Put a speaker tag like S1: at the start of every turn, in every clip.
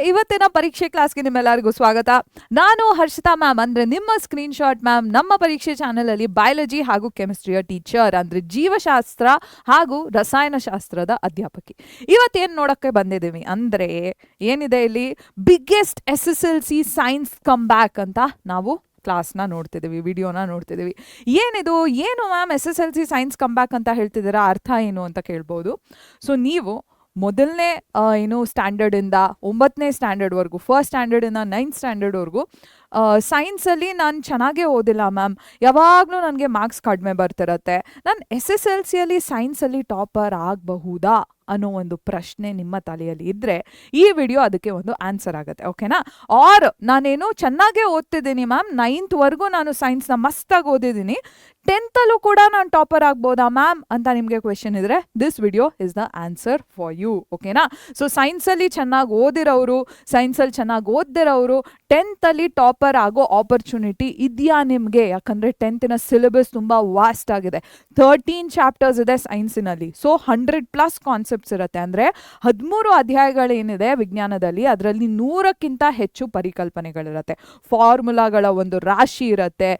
S1: ಇವತ್ತಿನ ಪರೀಕ್ಷೆ ಕ್ಲಾಸ್ಗೆ ನಿಮ್ಮೆಲ್ಲರಿಗೂ ಸ್ವಾಗತ. ನಾನು ಹರ್ಷಿತಾ ಮ್ಯಾಮ್, ಅಂದ್ರೆ ನಿಮ್ಮ ಸ್ಕ್ರೀನ್ ಶಾಟ್ ಮ್ಯಾಮ್. ನಮ್ಮ ಪರೀಕ್ಷೆ ಚಾನೆಲ್ ಅಲ್ಲಿ ಬಯಾಲಜಿ ಹಾಗೂ ಕೆಮಿಸ್ಟ್ರಿಯ ಟೀಚರ್, ಅಂದ್ರೆ ಜೀವಶಾಸ್ತ್ರ ಹಾಗೂ ರಸಾಯನಶಾಸ್ತ್ರದ ಅಧ್ಯಾಪಕಿ. ಇವತ್ತೇನ್ ನೋಡಕ್ಕೆ ಬಂದಿದ್ದೀವಿ ಅಂದ್ರೆ ಏನಿದೆ ಇಲ್ಲಿ, biggest SSLC science come back ಅಂತ ನಾವು ಕ್ಲಾಸ್ನ ನೋಡ್ತಿದ್ದೀವಿ, ವಿಡಿಯೋನ ನೋಡ್ತಿದ್ದೀವಿ. ಏನು ma'am SSLC science come back ಅಂತ ಹೇಳ್ತಿದ್ದೀರಾ, ಅರ್ಥ ಏನು ಅಂತ ಕೇಳ್ಬೋದು. ಸೊ ನೀವು ಮೊದಲನೇ ಸ್ಟ್ಯಾಂಡರ್ಡಿಂದ 9ನೇ ಸ್ಟ್ಯಾಂಡರ್ಡ್ವರೆಗೂ, ಫಸ್ಟ್ ಸ್ಟ್ಯಾಂಡರ್ಡಿಂದ 9th ಸ್ಟ್ಯಾಂಡರ್ಡ್ವರೆಗೂ ಸೈನ್ಸಲ್ಲಿ ನಾನು ಚೆನ್ನಾಗೇ ಓದಿಲ್ಲ ಮ್ಯಾಮ್, ಯಾವಾಗಲೂ ನನಗೆ ಮಾರ್ಕ್ಸ್ ಕಡಿಮೆ ಬರ್ತಿರತ್ತೆ. ನಾನು SSLCಯಲ್ಲಿ ಸೈನ್ಸಲ್ಲಿ ಟಾಪರ್ ಆಗಬಹುದಾ ಅನ್ನೋ ಒಂದು ಪ್ರಶ್ನೆ ನಿಮ್ಮ ತಲೆಯಲ್ಲಿ ಇದ್ದರೆ ಈ ವಿಡಿಯೋ ಅದಕ್ಕೆ ಒಂದು ಆನ್ಸರ್ ಆಗುತ್ತೆ, ಓಕೆನಾ? ಆರ್ ನಾನೇನು ಚೆನ್ನಾಗೇ ಓದ್ತಿದ್ದೀನಿ ಮ್ಯಾಮ್, 9thವರೆಗೂ ನಾನು ಸೈನ್ಸ್ನ ಮಸ್ತಾಗಿ ಓದಿದ್ದೀನಿ, 10thಲ್ಲೂ ಕೂಡ ನಾನು ಟಾಪರ್ ಆಗ್ಬೋದಾ ಮ್ಯಾಮ್ ಅಂತ ನಿಮಗೆ ಕ್ವೆಶನ್ ಇದ್ರೆ this video is the answer for you, ಓಕೆನಾ? ಸೊ ಸೈನ್ಸಲ್ಲಿ ಚೆನ್ನಾಗಿ ಓದಿರೋರು, ಸೈನ್ಸಲ್ಲಿ ಚೆನ್ನಾಗಿ ಓದ್ದಿರೋರು 10thಲ್ಲಿ ಟಾಪರ್ ಆಗೋ ಆಪರ್ಚುನಿಟಿ ಇದೆಯಾ ನಿಮಗೆ? ಯಾಕಂದರೆ 10th ಸಿಲೆಬಸ್ ತುಂಬ ವಾಸ್ಟ್ ಆಗಿದೆ, 13 ಚಾಪ್ಟರ್ಸ್ ಇದೆ ಸೈನ್ಸಿನಲ್ಲಿ. ಸೊ 100+ ಕಾನ್ಸೆಪ್ಟ್ಸ್ ಇರುತ್ತೆ, ಅಂದರೆ 13 ಅಧ್ಯಾಯಗಳೇನಿದೆ ವಿಜ್ಞಾನದಲ್ಲಿ, ಅದರಲ್ಲಿ 100ಕ್ಕಿಂತ ಹೆಚ್ಚು ಪರಿಕಲ್ಪನೆಗಳಿರುತ್ತೆ, ಫಾರ್ಮುಲಾಗಳ ಒಂದು ರಾಶಿ ಇರುತ್ತೆ,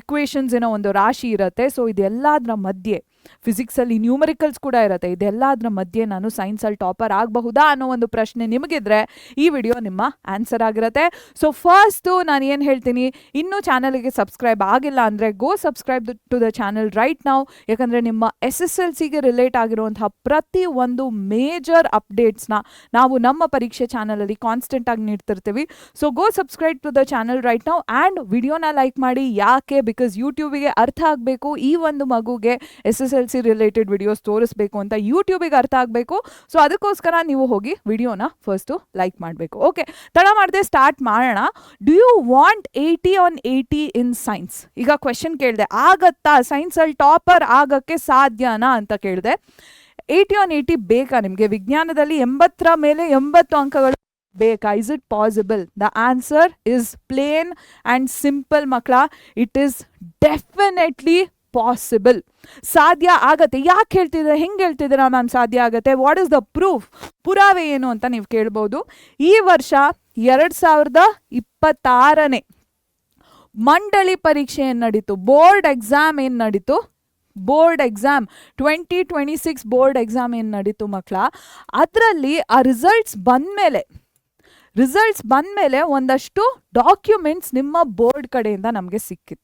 S1: ಇಕ್ವೇಷನ್ಸಿನ ಒಂದು ರಾಶಿ ಇರುತ್ತೆ. ಸೊ ಇದೆಲ್ಲದರ ಮಧ್ಯೆ ಫಿಸಿಕ್ಸಲ್ಲಿ ನ್ಯೂಮರಿಕಲ್ಸ್ ಕೂಡ ಇರುತ್ತೆ. ಇದೆಲ್ಲದರ ಮಧ್ಯೆ ನಾನು ಸೈನ್ಸಲ್ಲಿ ಟಾಪರ್ ಆಗಬಹುದಾ ಅನ್ನೋ ಒಂದು ಪ್ರಶ್ನೆ ನಿಮಗಿದ್ರೆ ಈ ವಿಡಿಯೋ ನಿಮ್ಮ ಆನ್ಸರ್ ಆಗಿರುತ್ತೆ. ಸೊ ಫಸ್ಟು ನಾನು ಏನು ಹೇಳ್ತೀನಿ, ಇನ್ನೂ ಚಾನಲ್ಗೆ ಸಬ್ಸ್ಕ್ರೈಬ್ ಆಗಿಲ್ಲ ಅಂದರೆ go subscribe to the channel right ನಾವು. ಯಾಕಂದರೆ ನಿಮ್ಮ SSLCಗೆ ರಿಲೇಟ್ ಆಗಿರುವಂತಹ ಪ್ರತಿ ಒಂದು ಮೇಜರ್ ಅಪ್ಡೇಟ್ಸ್ನ ನಾವು ನಮ್ಮ ಪರೀಕ್ಷೆ ಚಾನಲಲ್ಲಿ ಕಾನ್ಸ್ಟೆಂಟಾಗಿ ನೀಡ್ತಿರ್ತೀವಿ. So go subscribe to the channel right ನಾವು ಆ್ಯಂಡ್ ವಿಡಿಯೋನ ಲೈಕ್ ಮಾಡಿ. ಯಾಕೆ? ಬಿಕಾಸ್ ಯೂಟ್ಯೂಬಿಗೆ ಅರ್ಥ ಆಗಬೇಕು, ಈ ಒಂದು ಮಗುಗೆ SSLC ರಿಲೇಟೆಡ್ ವಿಡಿಯೋಸ್ ತೋರಿಸ್ಬೇಕು ಅಂತ ಯೂಟ್ಯೂಬಿಗೆ ಅರ್ಥ ಆಗಬೇಕು. ಸೊ ಅದಕ್ಕೋಸ್ಕರ ನೀವು ಹೋಗಿ ವಿಡಿಯೋನ ಫಸ್ಟು ಲೈಕ್ ಮಾಡಬೇಕು. ಓಕೆ, ತಡ ಮಾಡದೆ ಸ್ಟಾರ್ಟ್ ಮಾಡೋಣ. Do you want 80 on 80 in science? ಈಗ ಕ್ವೆಶನ್ ಕೇಳಿದೆ, ಆಗತ್ತಾ ಸೈನ್ಸಲ್ಲಿ ಟಾಪರ್ ಆಗಕ್ಕೆ ಸಾಧ್ಯನಾ ಅಂತ ಕೇಳಿದೆ. 80 on 80 ಬೇಕಾ ನಿಮಗೆ? ವಿಜ್ಞಾನದಲ್ಲಿ 80ರ ಮೇಲೆ 80 ಅಂಕಗಳು ಬೇಕಾ? Is it possible? The answer is plain and simple ಮಕ್ಕಳ. It is definitely possible. ಸಾಧ್ಯ ಆಗತ್ತೆ. ಯಾಕೆ ಹೇಳ್ತಿದ್ರೆ, ಹೆಂಗೆ ಹೇಳ್ತಿದ್ದೀರಾ ಮ್ಯಾಮ್ ಸಾಧ್ಯ ಆಗತ್ತೆ? What is the proof? ಪುರಾವೆ ಏನು ಅಂತ ನೀವು ಕೇಳ್ಬೋದು. ಈ ವರ್ಷ 2026ನೇ ಮಂಡಳಿ ಪರೀಕ್ಷೆ ಏನು ನಡೀತು, ಬೋರ್ಡ್ ಎಕ್ಸಾಮ್ ಏನು ನಡೀತು, ಬೋರ್ಡ್ ಎಕ್ಸಾಮ್ 2026 ಬೋರ್ಡ್ ಎಕ್ಸಾಮ್ ಏನು ನಡೀತು ಮಕ್ಕಳ, ಅದರಲ್ಲಿ ಆ ರಿಸಲ್ಟ್ಸ್ ಬಂದಮೇಲೆ ಒಂದಷ್ಟು ಡಾಕ್ಯುಮೆಂಟ್ಸ್ ನಿಮ್ಮ ಬೋರ್ಡ್ ಕಡೆಯಿಂದ ನಮಗೆ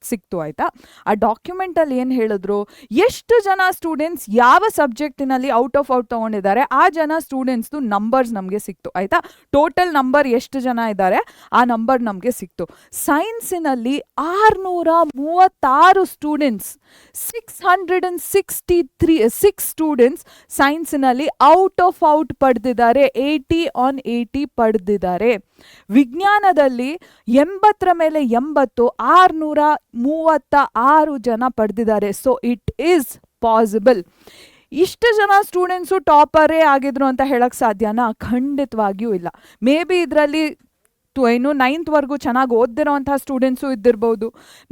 S1: ಸಿಕ್ತು ಆಯಿತಾ. ಆ ಡಾಕ್ಯುಮೆಂಟಲ್ಲಿ ಏನು ಹೇಳಿದ್ರು, ಎಷ್ಟು ಜನ ಸ್ಟೂಡೆಂಟ್ಸ್ ಯಾವ ಸಬ್ಜೆಕ್ಟಿನಲ್ಲಿ ಔಟ್ ಆಫ್ ಔಟ್ ತೊಗೊಂಡಿದ್ದಾರೆ ಆ ಜನ ಸ್ಟೂಡೆಂಟ್ಸ್ದು ನಂಬರ್ಸ್ ನಮಗೆ ಸಿಕ್ತು ಆಯಿತಾ. ಟೋಟಲ್ ನಂಬರ್ ಎಷ್ಟು ಜನ ಇದ್ದಾರೆ ಆ ನಂಬರ್ ನಮಗೆ ಸಿಕ್ತು. ಸೈನ್ಸಿನಲ್ಲಿ 636 ಸ್ಟೂಡೆಂಟ್ಸ್, 663 ಸ್ಟೂಡೆಂಟ್ಸ್ ಸೈನ್ಸಿನಲ್ಲಿ ಔಟ್ ಆಫ್ ಔಟ್ ಪಡೆದಿದ್ದಾರೆ, 80 on 80 ಪಡೆದಿದ್ದಾರೆ. ವಿಜ್ಞಾನದಲ್ಲಿ 80ರ ಮೇಲೆ 80, 636 ಜನ ಪಡೆದಿದ್ದಾರೆ. So it is possible. ಇಷ್ಟು ಜನ ಸ್ಟೂಡೆಂಟ್ಸು ಟಾಪರೇ ಆಗಿದ್ರು ಅಂತ ಹೇಳಕ್ ಸಾಧ್ಯನಾ? ಖಂಡಿತವಾಗಿಯೂ ಇಲ್ಲ. ಮೇ ಬಿ ಇದರಲ್ಲಿ 9thವರೆಗೂ ಚೆನ್ನಾಗಿ ಓದಿರೋವಂತಹ ಸ್ಟೂಡೆಂಟ್ಸು ಇದ್ದಿರ್ಬೋದು,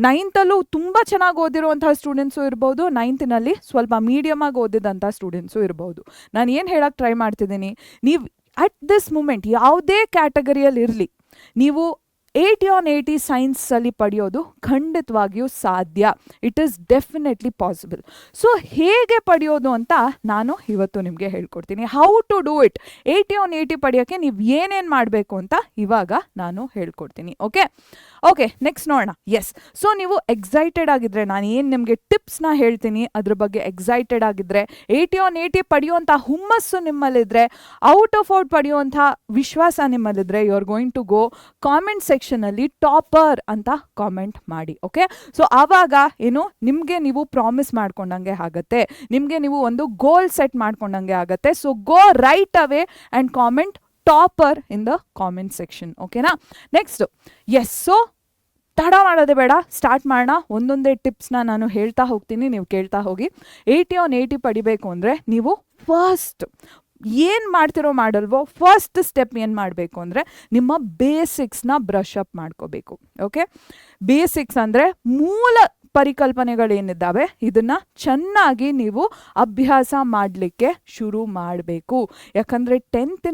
S1: 9thಲ್ಲೂ ತುಂಬ ಚೆನ್ನಾಗಿ ಓದಿರುವಂತಹ ಸ್ಟೂಡೆಂಟ್ಸು ಇರ್ಬೋದು, 9thನಲ್ಲಿ ಸ್ವಲ್ಪ ಮೀಡಿಯಮಾಗಿ ಓದಿದಂಥ ಸ್ಟೂಡೆಂಟ್ಸು ಇರ್ಬೋದು. ನಾನು ಏನು ಹೇಳಕ್ಕೆ ಟ್ರೈ ಮಾಡ್ತಿದ್ದೀನಿ, ನೀವು ಅಟ್ ದಿಸ್ ಮೂಮೆಂಟ್ ಯಾವುದೇ ಕ್ಯಾಟಗರಿಯಲ್ಲಿ ಇರಲಿ, ನೀವು 80 on 80 ಸೈನ್ಸಲ್ಲಿ ಪಡೆಯೋದು ಖಂಡಿತವಾಗಿಯೂ ಸಾಧ್ಯ. It is definitely possible. So ಹೇಗೆ ಪಡೆಯೋದು ಅಂತ ನಾನು ಇವತ್ತು ನಿಮಗೆ ಹೇಳ್ಕೊಡ್ತೀನಿ. How to do it. 80 on 80 ಪಡೆಯೋಕ್ಕೆ ನೀವು ಏನೇನು ಮಾಡಬೇಕು ಅಂತ ಇವಾಗ ನಾನು ಹೇಳ್ಕೊಡ್ತೀನಿ. ಓಕೆ, ನೆಕ್ಸ್ಟ್ ನೋಡೋಣ. ಎಸ್, ಸೊ ನೀವು ಎಕ್ಸೈಟೆಡ್ ಆಗಿದ್ದರೆ, ನಾನು ಏನು ನಿಮಗೆ ಟಿಪ್ಸ್ನ ಹೇಳ್ತೀನಿ ಅದ್ರ ಬಗ್ಗೆ ಎಕ್ಸೈಟೆಡ್ ಆಗಿದ್ದರೆ, 80 on 80 ಪಡೆಯುವಂಥ ಹುಮ್ಮಸ್ಸು ನಿಮ್ಮಲ್ಲಿದ್ದರೆ, ಔಟ್ ಆಫ್ ಔಟ್ ಪಡೆಯುವಂಥ ವಿಶ್ವಾಸ ನಿಮ್ಮಲ್ಲಿದ್ದರೆ, you are going to go comment ಸೆಕ್ಷನಲ್ಲಿ ಟಾಪರ್ ಅಂತ ಕಾಮೆಂಟ್ ಮಾಡಿ. ಓಕೆ, ಸೊ ಆವಾಗ ಏನು ನಿಮಗೆ ನೀವು ಪ್ರಾಮಿಸ್ ಮಾಡ್ಕೊಂಡಂಗೆ ಆಗುತ್ತೆ, ನಿಮಗೆ ನೀವು ಒಂದು ಗೋಲ್ ಸೆಟ್ ಮಾಡ್ಕೊಂಡಂಗೆ ಆಗುತ್ತೆ. So go right away and comment topper in the comment section, ಓಕೆನಾ? ನೆಕ್ಸ್ಟ್, ಎಸ್, ಸೊ ತಡ ಮಾಡೋದೇ ಬೇಡ, ಸ್ಟಾರ್ಟ್ ಮಾಡೋಣ. ಒಂದೊಂದೇ ಟಿಪ್ಸ್ನ ನಾನು ಹೇಳ್ತಾ ಹೋಗ್ತೀನಿ, ನೀವು ಕೇಳ್ತಾ ಹೋಗಿ. 80 on 80 ಪಡಿಬೇಕು ಅಂದರೆ ನೀವು ಫಸ್ಟ್ ಏನು ಮಾಡ್ತಿರೋ ಮಾಡಲ್ವೋ, ಫಸ್ಟ್ ಸ್ಟೆಪ್ ಏನು ಮಾಡಬೇಕು ಅಂದರೆ ನಿಮ್ಮ ಬೇಸಿಕ್ಸ್ನ ಬ್ರಷ್ ಅಪ್ ಮಾಡ್ಕೋಬೇಕು. ಓಕೆ, ಬೇಸಿಕ್ಸ್ ಅಂದರೆ ಮೂಲ ಪರಿಕಲ್ಪನೆಗಳೇನಿದ್ದಾವೆ ಇದನ್ನ ಚೆನ್ನಾಗಿ ನೀವು ಅಭ್ಯಾಸ ಮಾಡಲಿಕ್ಕೆ ಶುರು ಮಾಡಬೇಕು. ಯಾಕಂದರೆ 10th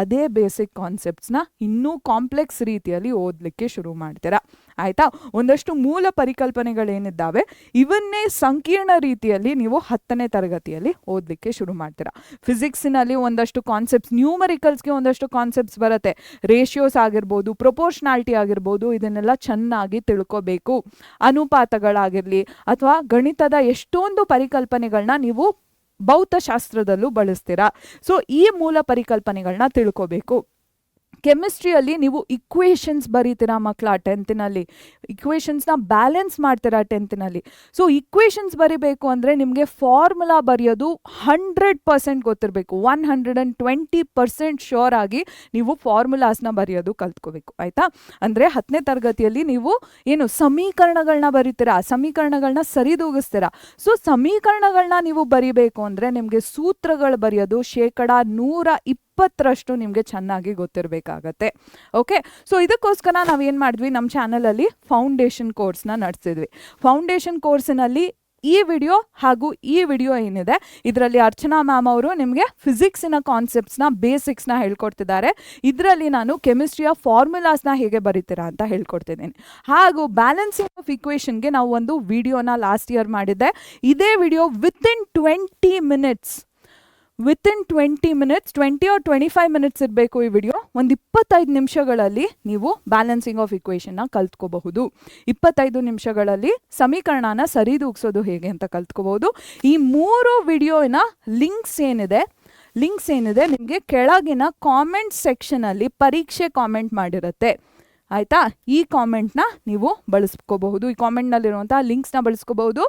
S1: ಅದೇ ಬೇಸಿಕ್ ಕಾನ್ಸೆಪ್ಟ್ಸ್ನ ಇನ್ನೂ ಕಾಂಪ್ಲೆಕ್ಸ್ ರೀತಿಯಲ್ಲಿ ಓದಲಿಕ್ಕೆ ಶುರು ಮಾಡ್ತೀರಾ. ಆಯಿತಾ? ಒಂದಷ್ಟು ಮೂಲ ಪರಿಕಲ್ಪನೆಗಳೇನಿದ್ದಾವೆ ಇವನ್ನೇ ಸಂಕೀರ್ಣ ರೀತಿಯಲ್ಲಿ ನೀವು 10ನೇ ತರಗತಿಯಲ್ಲಿ ಓದಲಿಕ್ಕೆ ಶುರು ಮಾಡ್ತೀರಾ. ಫಿಸಿಕ್ಸ್ನಲ್ಲಿ ಒಂದಷ್ಟು ಕಾನ್ಸೆಪ್ಟ್ಸ್, ನ್ಯೂಮರಿಕಲ್ಸ್ಗೆ ಒಂದಷ್ಟು ಕಾನ್ಸೆಪ್ಟ್ಸ್ ಬರುತ್ತೆ. ರೇಷಿಯೋಸ್ ಆಗಿರ್ಬೋದು, ಪ್ರೊಪೋರ್ಷನಾಲಿಟಿ ಆಗಿರ್ಬೋದು, ಇದನ್ನೆಲ್ಲ ಚೆನ್ನಾಗಿ ತಿಳ್ಕೋಬೇಕು. ಅನುಪಾತಗಳಾಗಿರಲಿ ಅಥವಾ ಗಣಿತದ ಎಷ್ಟೊಂದು ಪರಿಕಲ್ಪನೆಗಳನ್ನ ನೀವು ಭೌತಶಾಸ್ತ್ರದಲ್ಲೂ ಬಳಸ್ತೀರಾ. ಸೊ ಈ ಮೂಲ ಪರಿಕಲ್ಪನೆಗಳನ್ನ ತಿಳ್ಕೋಬೇಕು. ಕೆಮಿಸ್ಟ್ರಿಯಲ್ಲಿ ನೀವು ಇಕ್ವೇಷನ್ಸ್ ಬರೀತೀರಾ ಮಕ್ಕಳ 10th ಇಕ್ವೇಷನ್ಸ್ನ ಬ್ಯಾಲೆನ್ಸ್ ಮಾಡ್ತೀರಾ 10th ಸೊ ಇಕ್ವೇಷನ್ಸ್ ಬರಿಬೇಕು ಅಂದರೆ ನಿಮಗೆ ಫಾರ್ಮುಲಾ ಬರೆಯೋದು 100% ಗೊತ್ತಿರಬೇಕು. 120% ಶೋರ್ ಆಗಿ ನೀವು ಫಾರ್ಮುಲಾಸ್ನ ಬರೆಯೋದು ಕಲ್ತ್ಕೋಬೇಕು. ಆಯಿತಾ? ಅಂದರೆ 10ನೇ ತರಗತಿಯಲ್ಲಿ ನೀವು ಏನು ಸಮೀಕರಣಗಳನ್ನ ಬರೀತೀರಾ, ಸಮೀಕರಣಗಳನ್ನ ಸರಿದೂಗಿಸ್ತೀರಾ. ಸೊ ಸಮೀಕರಣಗಳನ್ನ ನೀವು ಬರಿಬೇಕು ಅಂದರೆ ನಿಮಗೆ ಸೂತ್ರಗಳು ಬರೆಯೋದು 120% ನಿಮಗೆ ಚೆನ್ನಾಗಿ ಗೊತ್ತಿರಬೇಕಾಗತ್ತೆ. ಓಕೆ, ಸೊ ಇದಕ್ಕೋಸ್ಕರ ನಾವೇನು ಮಾಡಿದ್ವಿ, ನಮ್ಮ ಚಾನಲಲ್ಲಿ ಫೌಂಡೇಶನ್ ಕೋರ್ಸ್ನ ನಡೆಸಿದ್ವಿ. ಫೌಂಡೇಶನ್ ಕೋರ್ಸಿನಲ್ಲಿ ಈ ವಿಡಿಯೋ ಹಾಗೂ ಈ ವಿಡಿಯೋ ಏನಿದೆ ಇದರಲ್ಲಿ ಅರ್ಚನಾ ಮ್ಯಾಮ್ ಅವರು ನಿಮಗೆ ಫಿಸಿಕ್ಸಿನ ಕಾನ್ಸೆಪ್ಟ್ಸ್ನ ಬೇಸಿಕ್ಸ್ನ ಹೇಳ್ಕೊಡ್ತಿದ್ದಾರೆ. ಇದರಲ್ಲಿ ನಾನು ಕೆಮಿಸ್ಟ್ರಿಯ ಫಾರ್ಮುಲಾಸ್ನ ಹೇಗೆ ಬರೀತೀರಾ ಅಂತ ಹೇಳ್ಕೊಡ್ತಿದ್ದೀನಿ. ಹಾಗೂ ಬ್ಯಾಲೆನ್ಸಿಂಗ್ ಆಫ್ ಇಕ್ವೇಷನ್ಗೆ ನಾವು ಒಂದು ವಿಡಿಯೋನ ಲಾಸ್ಟ್ ಇಯರ್ ಮಾಡಿದ್ದೆ. ಇದೇ video within 20 minutes 20 or 25 minutes ಇರಬೇಕು ಈ ವಿಡಿಯೋ. ಒಂದು 25 ನಿಮಿಷಗಳಲ್ಲಿ ನೀವು ಬ್ಯಾಲೆನ್ಸಿಂಗ್ ಆಫ್ ಇಕ್ವೇಷನ್ನ ಕಲ್ತ್ಕೋಬಹುದು. 25 ನಿಮಿಷಗಳಲ್ಲಿ ಸಮೀಕರಣನ ಸರಿದೂಗಿಸೋದು ಹೇಗೆ ಅಂತ ಕಲ್ತ್ಕೋಬಹುದು. ಈ 3 ವಿಡಿಯೋನ ಲಿಂಕ್ಸ್ ಏನಿದೆ ನಿಮಗೆ ಕೆಳಗಿನ ಕಾಮೆಂಟ್ ಸೆಕ್ಷನಲ್ಲಿ ಪರೀಕ್ಷೆ ಕಾಮೆಂಟ್ ಮಾಡಿರುತ್ತೆ. ಆಯಿತಾ? ಈ ಕಾಮೆಂಟ್ನ ನೀವು ಬಳಸ್ಕೋಬಹುದು. ಈ ಕಾಮೆಂಟ್ನಲ್ಲಿರುವಂಥ ಲಿಂಕ್ಸ್ನ ಬಳಸ್ಕೋಬಹುದು.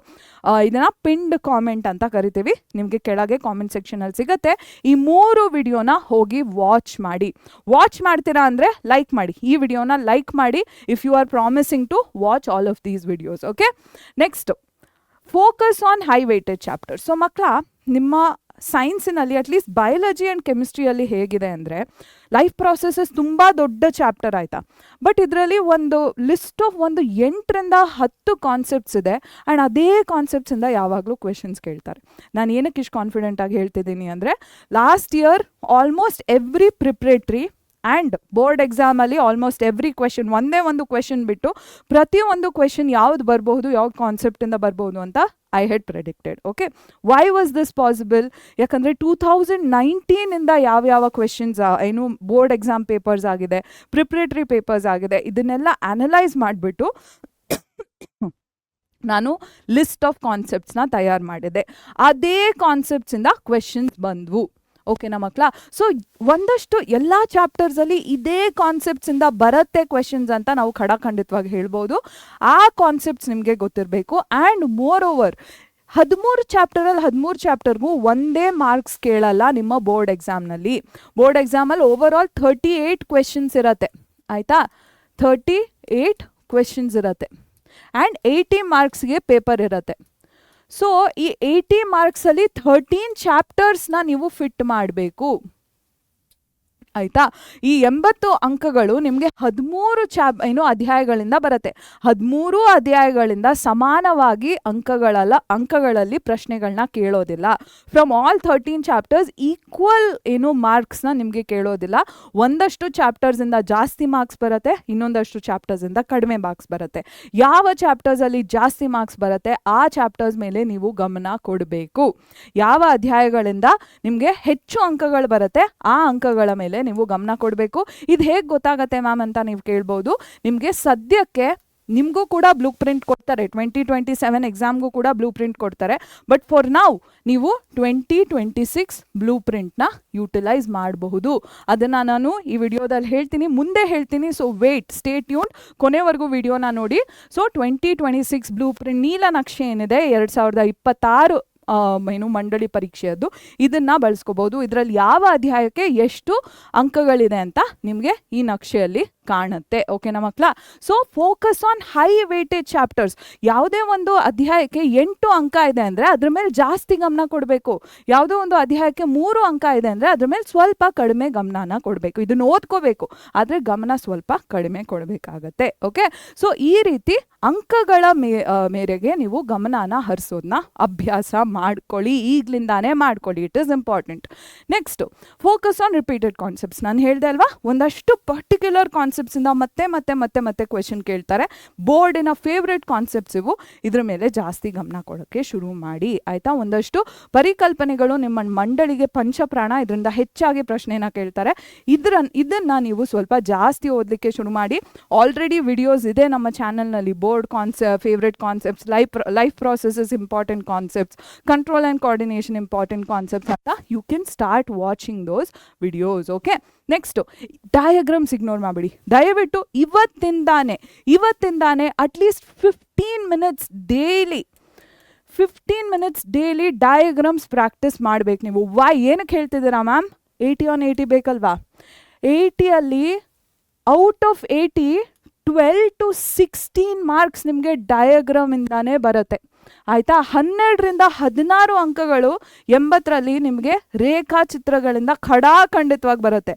S1: ಇದನ್ನು ಪಿನ್ಡ್ ಕಾಮೆಂಟ್ ಅಂತ ಕರಿತೀವಿ. ನಿಮಗೆ ಕೆಳಗೆ ಕಾಮೆಂಟ್ ಸೆಕ್ಷನಲ್ಲಿ ಸಿಗುತ್ತೆ. ಈ 3 ವಿಡಿಯೋನ ಹೋಗಿ ವಾಚ್ ಮಾಡ್ತೀರಾ ಅಂದರೆ ಲೈಕ್ ಮಾಡಿ. ಈ ವಿಡಿಯೋನ ಲೈಕ್ ಮಾಡಿ if you are promising to watch all of these videos. Okay, next focus on high weightage chapter. So ಮಕ್ಕಳ, ನಿಮ್ಮ ಸೈನ್ಸಿನಲ್ಲಿ ಅಟ್ಲೀಸ್ಟ್ ಬಯಾಲಜಿ ಆ್ಯಂಡ್ ಕೆಮಿಸ್ಟ್ರಿಯಲ್ಲಿ ಹೇಗಿದೆ ಅಂದರೆ ಲೈಫ್ ಪ್ರಾಸೆಸಸ್ ತುಂಬ ದೊಡ್ಡ ಚಾಪ್ಟರ್ ಆಯಿತಾ. ಬಟ್ ಇದರಲ್ಲಿ ಒಂದು ಲಿಸ್ಟ್ ಆಫ್ 8ರಿಂದ 10 ಕಾನ್ಸೆಪ್ಟ್ಸ್ ಇದೆ. ಆ್ಯಂಡ್ ಅದೇ ಕಾನ್ಸೆಪ್ಟ್ಸಿಂದ ಯಾವಾಗಲೂ ಕ್ವೆಶನ್ಸ್ ಕೇಳ್ತಾರೆ. ನಾನು ಏನಕ್ಕೆ ಇಷ್ಟು ಕಾನ್ಫಿಡೆಂಟಾಗಿ ಹೇಳ್ತಿದ್ದೀನಿ ಅಂದರೆ last year almost every preparatory and board ಎಕ್ಸಾಮಲ್ಲಿ ಆಲ್ಮೋಸ್ಟ್ ಎವ್ರಿ ಕ್ವೆಶನ್, ಒಂದೇ ಒಂದು ಕ್ವೆಶನ್ ಬಿಟ್ಟು ಪ್ರತಿಯೊಂದು ಕ್ವೆಶನ್ ಯಾವ್ದು ಬರ್ಬೋದು, ಯಾವ ಕಾನ್ಸೆಪ್ಟಿಂದ ಬರ್ಬೋದು ಅಂತ I head predicted. Okay, why was this possible? ಯಾಕಂದರೆ 2019ಇಂದ ಯಾವ್ಯಾವ ಕ್ವೆಶನ್ಸ್ ಏನು ಬೋರ್ಡ್ ಎಕ್ಸಾಮ್ ಪೇಪರ್ಸ್ ಆಗಿದೆ, ಪ್ರಿಪ್ರೇಟರಿ ಪೇಪರ್ಸ್ ಆಗಿದೆ, ಇದನ್ನೆಲ್ಲ ಅನಲೈಸ್ ಮಾಡಿಬಿಟ್ಟು ನಾನು ಲಿಸ್ಟ್ ಆಫ್ ಕಾನ್ಸೆಪ್ಟ್ಸ್ನ ತಯಾರು ಮಾಡಿದೆ. ಅದೇ ಕಾನ್ಸೆಪ್ಟ್ಸಿಂದ ಕ್ವೆಶನ್ಸ್ ಬಂದವು. ಓಕೆನಾ ಮಕ್ಕಳ? ಸೊ ಒಂದಷ್ಟು ಎಲ್ಲ ಚಾಪ್ಟರ್ಸಲ್ಲಿ ಇದೇ ಕಾನ್ಸೆಪ್ಟ್ಸಿಂದ ಬರುತ್ತೆ ಕ್ವೆಶನ್ಸ್ ಅಂತ ನಾವು ಖಡಾಖಂಡಿತವಾಗಿ ಹೇಳ್ಬೋದು. ಆ ಕಾನ್ಸೆಪ್ಟ್ಸ್ ನಿಮಗೆ ಗೊತ್ತಿರಬೇಕು. ಆ್ಯಂಡ್ ಮೋರ್ ಓವರ್ 13 ಚಾಪ್ಟರ್ಗೂ ಒಂದೇ ಮಾರ್ಕ್ಸ್ ಕೇಳಲ್ಲ ನಿಮ್ಮ ಬೋರ್ಡ್ ಎಕ್ಸಾಮ್ನಲ್ಲಿ. ಬೋರ್ಡ್ ಎಕ್ಸಾಮಲ್ಲಿ ಓವರ್ ಆಲ್ 38 ಕ್ವೆಶನ್ಸ್ ಇರುತ್ತೆ. ಆಯಿತಾ? 38 ಕ್ವೆಶನ್ಸ್ ಇರುತ್ತೆ ಆ್ಯಂಡ್ 80 ಮಾರ್ಕ್ಸ್ಗೆ ಪೇಪರ್ ಇರುತ್ತೆ. ಸೊ ಈ 80 ಮಾರ್ಕ್ಸಲ್ಲಿ 13 ಚಾಪ್ಟರ್ಸ್ನ ನೀವು ಫಿಟ್ ಮಾಡಬೇಕು. ಆಯಿತಾ? ಈ 80 ಅಂಕಗಳು ನಿಮಗೆ 13 ಅಧ್ಯಾಯಗಳಿಂದ ಬರುತ್ತೆ. 13 ಅಧ್ಯಾಯಗಳಿಂದ ಸಮಾನವಾಗಿ ಅಂಕಗಳಲ್ಲಿ ಪ್ರಶ್ನೆಗಳನ್ನ ಕೇಳೋದಿಲ್ಲ. ಫ್ರಮ್ ಆಲ್ 13 ಚಾಪ್ಟರ್ಸ್ ಈಕ್ವಲ್ ಮಾರ್ಕ್ಸ್ನ ನಿಮಗೆ ಕೇಳೋದಿಲ್ಲ. ಒಂದಷ್ಟು ಚಾಪ್ಟರ್ಸಿಂದ ಜಾಸ್ತಿ ಮಾರ್ಕ್ಸ್ ಬರುತ್ತೆ, ಇನ್ನೊಂದಷ್ಟು ಚಾಪ್ಟರ್ಸಿಂದ ಕಡಿಮೆ ಮಾರ್ಕ್ಸ್ ಬರುತ್ತೆ. ಯಾವ ಚಾಪ್ಟರ್ಸಲ್ಲಿ ಜಾಸ್ತಿ ಮಾರ್ಕ್ಸ್ ಬರುತ್ತೆ ಆ ಚಾಪ್ಟರ್ಸ್ ಮೇಲೆ ನೀವು ಗಮನ ಕೊಡಬೇಕು. ಯಾವ ಅಧ್ಯಾಯಗಳಿಂದ ನಿಮಗೆ ಹೆಚ್ಚು ಅಂಕಗಳು ಬರುತ್ತೆ ಆ ಅಂಕಗಳ ಮೇಲೆ ನೀವು ಗಮನ ಕೊಡಬೇಕು. ಇದು ಹೇಗೆ ಗೊತ್ತಾಗತ್ತೆ ಮ್ಯಾಮ್ ಅಂತ ನೀವು ಕೇಳ್ಬೋದು. ನಿಮಗೆ ಸದ್ಯಕ್ಕೆ ನಿಮಗೂ ಕೂಡ ಬ್ಲೂ ಪ್ರಿಂಟ್ ಕೊಡ್ತಾರೆ. 2027 ಎಕ್ಸಾಮ್ಗೂ ಕೂಡ ಬ್ಲೂ ಪ್ರಿಂಟ್ ಕೊಡ್ತಾರೆ. ಬಟ್ ಫಾರ್ ನೌ ನೀವು 2026 ಬ್ಲೂ ಪ್ರಿಂಟ್ನ ಯೂಟಿಲೈಸ್ ಮಾಡಬಹುದು. ಅದನ್ನು ನಾನು ಈ ವಿಡಿಯೋದಲ್ಲಿ ಮುಂದೆ ಹೇಳ್ತೀನಿ. ಸೊ ವೇಟ್, ಸ್ಟೇ ಟ್ಯೂನ್, ಕೊನೆವರೆಗೂ ವಿಡಿಯೋನ ನೋಡಿ. ಸೊ 2026 ಬ್ಲೂ ಪ್ರಿಂಟ್ ನೀಲನಕ್ಷೆ ಏನಿದೆ 2026 ಮಂಡಳಿ ಪರೀಕ್ಷೆಯದ್ದು, ಇದನ್ನು ಬಳಸ್ಕೋಬೋದು. ಇದರಲ್ಲಿ ಯಾವ ಅಧ್ಯಾಯಕ್ಕೆ ಎಷ್ಟು ಅಂಕಗಳಿದೆ ಅಂತ ನಿಮಗೆ ಈ ನಕ್ಷೆಯಲ್ಲಿ
S2: ಕಾಣುತ್ತೆ. ಓಕೆನಾ ಮಕ್ಕಳ? So focus on high weightage chapters. ಯಾವುದೇ ಒಂದು ಅಧ್ಯಾಯಕ್ಕೆ 8 ಅಂಕ ಇದೆ ಅಂದರೆ ಅದ್ರ ಮೇಲೆ ಜಾಸ್ತಿ ಗಮನ ಕೊಡಬೇಕು. ಯಾವುದೋ ಒಂದು ಅಧ್ಯಾಯಕ್ಕೆ 3 ಅಂಕ ಇದೆ ಅಂದರೆ ಅದ್ರ ಮೇಲೆ ಸ್ವಲ್ಪ ಕಡಿಮೆ ಗಮನನ ಕೊಡಬೇಕು. ಇದನ್ನ ಓದ್ಕೋಬೇಕು, ಆದರೆ ಗಮನ ಸ್ವಲ್ಪ ಕಡಿಮೆ ಕೊಡಬೇಕಾಗತ್ತೆ. ಓಕೆ, ಸೊ ಈ ರೀತಿ ಅಂಕಗಳ ಮೇರೆಗೆ ನೀವು ಗಮನನ ಹರಿಸೋದನ್ನ ಅಭ್ಯಾಸ ಮಾಡ್ಕೊಳ್ಳಿ, ಈಗಲಿಂದಾನೇ ಮಾಡ್ಕೊಳ್ಳಿ. It is important. Next, focus on repeated concepts. ನಾನು ಹೇಳ್ದೆ ಅಲ್ವಾ, ಒಂದಷ್ಟು ಪರ್ಟಿಕ್ಯುಲರ್ ಕಾನ್ಸೆಪ್ಟ್ಸಿಂದ ಮತ್ತೆ ಮತ್ತೆ ಮತ್ತೆ ಮತ್ತೆ ಕ್ವೆಶನ್ ಕೇಳ್ತಾರೆ. ಬೋರ್ಡಿನ ಫೇವ್ರೆಟ್ ಕಾನ್ಸೆಪ್ಟ್ಸ್ ಇವು. ಇದ್ರ ಮೇಲೆ ಜಾಸ್ತಿ ಗಮನ ಕೊಡೋಕ್ಕೆ ಶುರು ಮಾಡಿ. ಆಯಿತಾ? ಒಂದಷ್ಟು ಪರಿಕಲ್ಪನೆಗಳು ನಿಮ್ಮ ಮಂಡಳಿಗೆ ಪಂಚಪ್ರಾಣ, ಇದರಿಂದ ಹೆಚ್ಚಾಗಿ ಪ್ರಶ್ನೆನ ಕೇಳ್ತಾರೆ. ಇದನ್ನು ನೀವು ಸ್ವಲ್ಪ ಜಾಸ್ತಿ ಓದಲಿಕ್ಕೆ ಶುರು ಮಾಡಿ. ಆಲ್ರೆಡಿ ವಿಡಿಯೋಸ್ ಇದೆ ನಮ್ಮ ಚಾನಲ್ನಲ್ಲಿ. Board concept, favourite concepts, life processes important concepts, control and coordination important concepts ಅಂತ you can start watching those videos. Okay, next, diagrams ignore ಮಾಡಬೇಡಿ ದಯವಿಟ್ಟು. ಇವತ್ತಿಂದಾನೆ at least 15 minutes daily diagrams practice ಮಾಡಬೇಕು ನೀವು. ಏನಕ್ಕೆ ಹೇಳ್ತಿದ್ದೀರಾ ಮ್ಯಾಮ್? 80 on 80 ಬೇಕಲ್ವಾ? 80ಅಲ್ಲಿ ಔಟ್ ಆಫ್ 80 12 to 16 ಮಾರ್ಕ್ಸ್ ನಿಮಗೆ ಡಯಾಗ್ರಾಮಿಂದಾನೇ ಬರುತ್ತೆ. ಆಯಿತಾ? 12ರಿಂದ 16 ಅಂಕಗಳು 80ರಲ್ಲಿ ನಿಮಗೆ ರೇಖಾಚಿತ್ರಗಳಿಂದ ಖಡಾಖಂಡಿತವಾಗಿ ಬರುತ್ತೆ.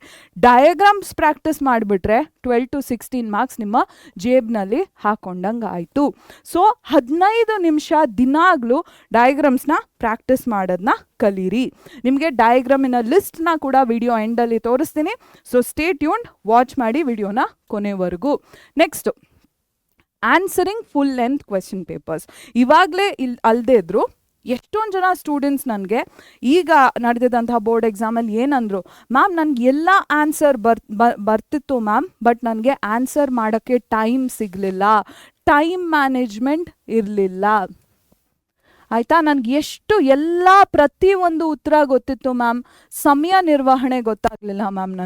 S2: ಡಯಾಗ್ರಾಮ್ಸ್ ಪ್ರಾಕ್ಟೀಸ್ ಮಾಡಿಬಿಟ್ರೆ 12 to 16 ಮಾರ್ಕ್ಸ್ ನಿಮ್ಮ ಜೇಬ್ನಲ್ಲಿ ಹಾಕೊಂಡಂಗೆ ಆಯಿತು. ಸೊ 15 ನಿಮಿಷ ದಿನಾಗಲೂ ಡಯಾಗ್ರಾಮ್ಸ್ನ ಪ್ರಾಕ್ಟೀಸ್ ಮಾಡೋದನ್ನ ಕಲೀರಿ. ನಿಮಗೆ ಡಯಾಗ್ರಾಮಿನ ಲಿಸ್ಟ್ನ ಕೂಡ ವಿಡಿಯೋ ಎಂಡಲ್ಲಿ ತೋರಿಸ್ತೀನಿ. ಸೊ ಸ್ಟೇ ಟ್ಯೂನ್ಡ್, ವಾಚ್ ಮಾಡಿ ವಿಡಿಯೋನ ಕೊನೆವರೆಗೂ. Next, answering full length question papers. ಇವಾಗಲೇ ಅಲ್ಲದೆ ಇದ್ರು ಎಷ್ಟೊಂದು ಜನ ಸ್ಟೂಡೆಂಟ್ಸ್ ನನಗೆ ಈಗ ನಡೆದಿದ್ದಂತಹ ಬೋರ್ಡ್ ಎಕ್ಸಾಮಲ್ಲಿ ಏನಂದರು, ಮ್ಯಾಮ್ ನನಗೆ ಎಲ್ಲ ಆನ್ಸರ್ ಬರ್ತಿತ್ತು ಮ್ಯಾಮ್, ಬಟ್ ನನಗೆ ಆನ್ಸರ್ ಮಾಡೋಕ್ಕೆ ಟೈಮ್ ಸಿಗಲಿಲ್ಲ, ಟೈಮ್ ಮ್ಯಾನೇಜ್ಮೆಂಟ್ ಇರಲಿಲ್ಲ. ಆಯಿತಾ? ನನಗೆ ಎಲ್ಲ ಪ್ರತಿಯೊಂದು ಉತ್ತರ ಗೊತ್ತಿತ್ತು ಮ್ಯಾಮ್, ಸಮಯ ನಿರ್ವಹಣೆ ಗೊತ್ತಾಗಲಿಲ್ಲ ಮ್ಯಾಮ್.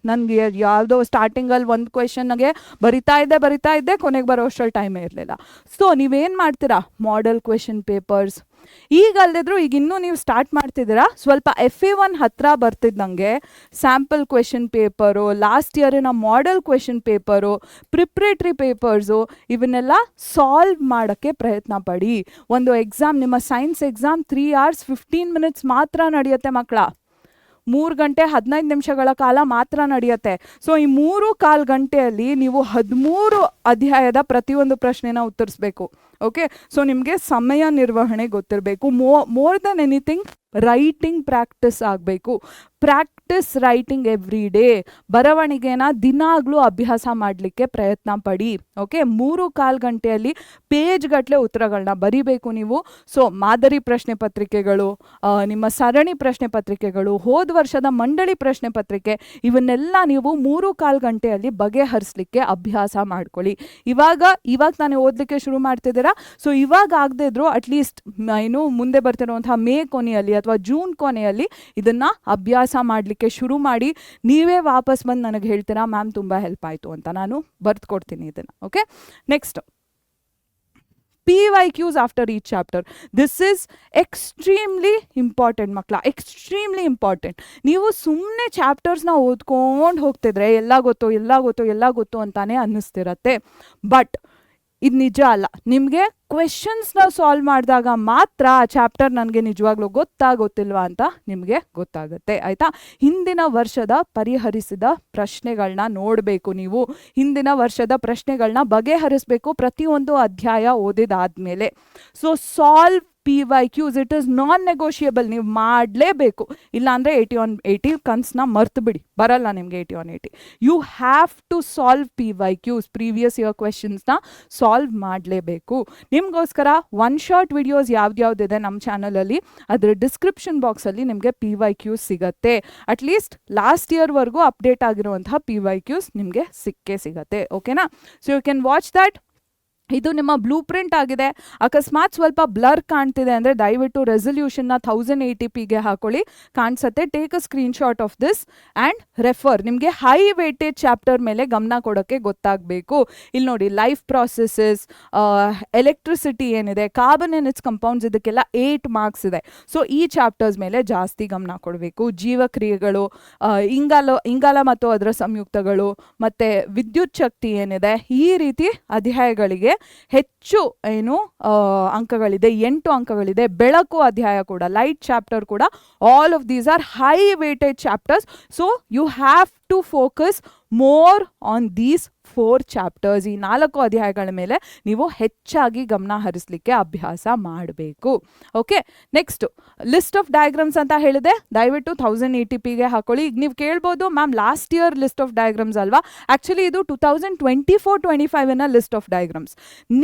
S2: ನನಗೆ ಯಾವುದೋ ಸ್ಟಾರ್ಟಿಂಗಲ್ಲಿ ಒಂದು ಕ್ವೆಶನ್ಗೆ ಬರಿತಾ ಇದ್ದೆ, ಕೊನೆಗೆ ಬರೋ ಅಷ್ಟರಲ್ಲಿ ಟೈಮೇ ಇರಲಿಲ್ಲ. ಸೊ ನೀವೇನು ಮಾಡ್ತೀರಾ? ಮಾಡೆಲ್ ಕ್ವೆಶನ್ ಪೇಪರ್ಸ್ ಈಗ ಅಲ್ಲದಿದ್ರು ಈಗ ಇನ್ನೂ ನೀವು ಸ್ಟಾರ್ಟ್ ಮಾಡ್ತಿದ್ದೀರಾ. ಸ್ವಲ್ಪ FA1 ಹತ್ರ ಬರ್ತಿದ್ದಂಗೆ ಸ್ಯಾಂಪಲ್ ಕ್ವೆಶನ್ ಪೇಪರು, ಲಾಸ್ಟ್ ಇಯರಿನ model question paper, preparatory papers, ಇವನ್ನೆಲ್ಲ ಸಾಲ್ವ್ ಮಾಡೋಕ್ಕೆ ಪ್ರಯತ್ನ ಪಡಿ. ಒಂದು ಎಕ್ಸಾಮ್, ನಿಮ್ಮ ಸೈನ್ಸ್ ಎಕ್ಸಾಮ್ 3 hours 15 minutes ಮಾತ್ರ ನಡೆಯುತ್ತೆ ಮಕ್ಕಳ. 3 ಗಂಟೆ 15 ನಿಮಿಷಗಳ ಕಾಲ ಮಾತ್ರ ನಡೆಯುತ್ತೆ. ಸೊ ಈ 3.25 ಗಂಟೆಯಲ್ಲಿ ನೀವು 13 ಅಧ್ಯಾಯದ ಪ್ರತಿಯೊಂದು ಪ್ರಶ್ನೆನ ಉತ್ತರಿಸಬೇಕು. ಓಕೆ, ಸೊ ನಿಮಗೆ ಸಮಯ ನಿರ್ವಹಣೆ ಗೊತ್ತಿರಬೇಕು. More than anything writing practice ಆಗಬೇಕು. Practice writing every day. ಬರವಣಿಗೆನ ದಿನಾಗಲೂ ಅಭ್ಯಾಸ ಮಾಡಲಿಕ್ಕೆ ಪ್ರಯತ್ನ ಪಡಿ. ಓಕೆ, 3.25 ಗಂಟೆಯಲ್ಲಿ ಪೇಜ್ಗಟ್ಟಲೆ ಉತ್ತರಗಳನ್ನ ಬರಿಬೇಕು ನೀವು. ಸೊ ಮಾದರಿ ಪ್ರಶ್ನೆ ಪತ್ರಿಕೆಗಳು, ನಿಮ್ಮ ಸರಣಿ ಪ್ರಶ್ನೆ ಪತ್ರಿಕೆಗಳು, ಹೋದ ವರ್ಷದ ಮಂಡಳಿ ಪ್ರಶ್ನೆ ಪತ್ರಿಕೆ, ಇವನ್ನೆಲ್ಲ ನೀವು 3.25 ಗಂಟೆಯಲ್ಲಿ ಬಗೆಹರಿಸಲಿಕ್ಕೆ ಅಭ್ಯಾಸ ಮಾಡ್ಕೊಳ್ಳಿ. ಇವಾಗ ತಾನೇ ಓದಲಿಕ್ಕೆ ಶುರು ಮಾಡ್ತಿದ್ದೀರಾ. ಸೊ ಇವಾಗ ಆಗದೆ ಇದ್ರು ಅಟ್ಲೀಸ್ಟ್ ಏನು ಮುಂದೆ ಬರ್ತಿರುವಂತಹ ಮೇ ಕೊನೆಯಲ್ಲಿ ಅಥವಾ ಜೂನ್ ಕೊನೆಯಲ್ಲಿ ಇದನ್ನ ಅಭ್ಯಾಸ ಮಾಡಲಿಕ್ಕೆ ಶುರು ಮಾಡಿ. ನೀವೇ ವಾಪಸ್ ಬಂದು ನನಗೆ ಹೇಳ್ತೀರಾ, ಮ್ಯಾಮ್ ತುಂಬ ಹೆಲ್ಪ್ ಆಯಿತು ಅಂತ. ನಾನು ಬರ್ದು ಕೊಡ್ತೀನಿ ಇದನ್ನು. Okay, next, PYQs after each chapter. This is extremely important ಮಕ್ಕಳ, ಎಕ್ಸ್ಟ್ರೀಮ್ಲಿ ಇಂಪಾರ್ಟೆಂಟ್. ನೀವು ಸುಮ್ಮನೆ ಚಾಪ್ಟರ್ಸ್ನ ಓದ್ಕೊಂಡು ಹೋಗ್ತಿದ್ರೆ ಎಲ್ಲ ಗೊತ್ತು ಅಂತಾನೆ ಅನ್ನಿಸ್ತಿರತ್ತೆ. ಬಟ್ ಇದು ನಿಜ ಅಲ್ಲ. ನಿಮಗೆ ಕ್ವೆಶನ್ಸ್ನ ಸಾಲ್ವ್ ಮಾಡಿದಾಗ ಮಾತ್ರ ಆ ಚಾಪ್ಟರ್ ನನಗೆ ನಿಜವಾಗ್ಲೂ ಗೊತ್ತಿಲ್ವಾ ಅಂತ ನಿಮಗೆ ಗೊತ್ತಾಗುತ್ತೆ. ಆಯಿತಾ? ಹಿಂದಿನ ವರ್ಷದ ಪರಿಹರಿಸಿದ ಪ್ರಶ್ನೆಗಳನ್ನ ನೋಡಬೇಕು ನೀವು. ಹಿಂದಿನ ವರ್ಷದ ಪ್ರಶ್ನೆಗಳನ್ನ ಬಗೆಹರಿಸಬೇಕು ಪ್ರತಿಯೊಂದು ಅಧ್ಯಾಯ ಓದಿದಾದ್ಮೇಲೆ. So solve PYQs, it is non negotiable. ನೀವು ಮಾಡಲೇಬೇಕು. ಇಲ್ಲಾಂದರೆ 80 on 80 ಕನ್ಸನ್ನ ಮರ್ತು ಬಿಡಿ, ಬರಲ್ಲ ನಿಮಗೆ 80 on 80. You have to solve PYQs, previous year ಕ್ವೆಶನ್ಸ್ನ ಸಾಲ್ವ್ ಮಾಡಲೇಬೇಕು. ನಿಮಗೋಸ್ಕರ ಒನ್ ಶಾರ್ಟ್ ವಿಡಿಯೋಸ್ ಯಾವ್ದ್ಯಾವ್ದಿದೆ ನಮ್ಮ ಚಾನಲಲ್ಲಿ, ಅದರ ಡಿಸ್ಕ್ರಿಪ್ಷನ್ ಬಾಕ್ಸಲ್ಲಿ ನಿಮಗೆ PYQs ಸಿಗತ್ತೆ. ಅಟ್ಲೀಸ್ಟ್ ಲಾಸ್ಟ್ ಇಯರ್ವರೆಗೂ ಅಪ್ಡೇಟ್ ಆಗಿರುವಂತಹ PYQs ನಿಮಗೆ ಸಿಕ್ಕೇ ಸಿಗತ್ತೆ. ಓಕೆನಾ? So you can watch that. ಇದು ನಿಮ್ಮ ಬ್ಲೂ ಪ್ರಿಂಟ್ ಆಗಿದೆ. ಅಕಸ್ಮಾತ್ ಸ್ವಲ್ಪ ಬ್ಲರ್ ಕಾಣ್ತಿದೆ ಅಂದರೆ ದಯವಿಟ್ಟು ರೆಸಲ್ಯೂಷನ್ನ 1080p ಹಾಕೊಳ್ಳಿ, ಕಾಣಿಸುತ್ತೆ. Take a screenshot of this and refer. ನಿಮಗೆ ಹೈ ವೇಟೇಜ್ ಚಾಪ್ಟರ್ ಮೇಲೆ ಗಮನ ಕೊಡೋಕ್ಕೆ ಗೊತ್ತಾಗಬೇಕು. ಇಲ್ಲಿ ನೋಡಿ, ಲೈಫ್ ಪ್ರಾಸೆಸಸ್, ಎಲೆಕ್ಟ್ರಿಸಿಟಿ ಏನಿದೆ, ಕಾರ್ಬನ್ ಅಂಡ್ ಇಟ್ಸ್ ಕಂಪೌಂಡ್ಸ್, ಇದಕ್ಕೆಲ್ಲ 8 ಮಾರ್ಕ್ಸ್ ಇದೆ. ಸೊ ಈ ಚಾಪ್ಟರ್ಸ್ ಮೇಲೆ ಜಾಸ್ತಿ ಗಮನ ಕೊಡಬೇಕು. ಜೀವಕ್ರಿಯೆಗಳು, ಇಂಗಾಲ ಮತ್ತು ಅದರ ಸಂಯುಕ್ತಗಳು, ಮತ್ತು ವಿದ್ಯುತ್ ಶಕ್ತಿ ಏನಿದೆ, ಈ ರೀತಿ ಅಧ್ಯಾಯಗಳಿಗೆ ಹೆಚ್ಚು ಅಂಕಗಳಿದೆ, 8 ಅಂಕಗಳಿದೆ. ಬೆಳಕು ಅಧ್ಯಾಯ ಕೂಡ, ಲೈಟ್ ಚಾಪ್ಟರ್ ಕೂಡ, all of these are high weightage chapters. So you have to focus more on these 4 chapters. ಈ 4 ಅಧ್ಯಾಯಗಳ ಮೇಲೆ ನೀವು ಹೆಚ್ಚಾಗಿ ಗಮನ ಹರಿಸಲಿಕ್ಕೆ ಅಭ್ಯಾಸ ಮಾಡಬೇಕು. Okay, next list of diagrams ಅಂತ ಹೇಳಿದೆ, ದಯವಿಟ್ಟು 1080p ಹಾಕೊಳ್ಳಿ. ಈಗ ನೀವು ಕೇಳ್ಬೋದು, ma'am last year list of diagrams ಅಲ್ವಾ? ಆ್ಯಕ್ಚುಲಿ ಇದು 2024-25 ಲಿಸ್ಟ್ ಆಫ್ ಡಯಾಗ್ರಾಮ್ಸ್.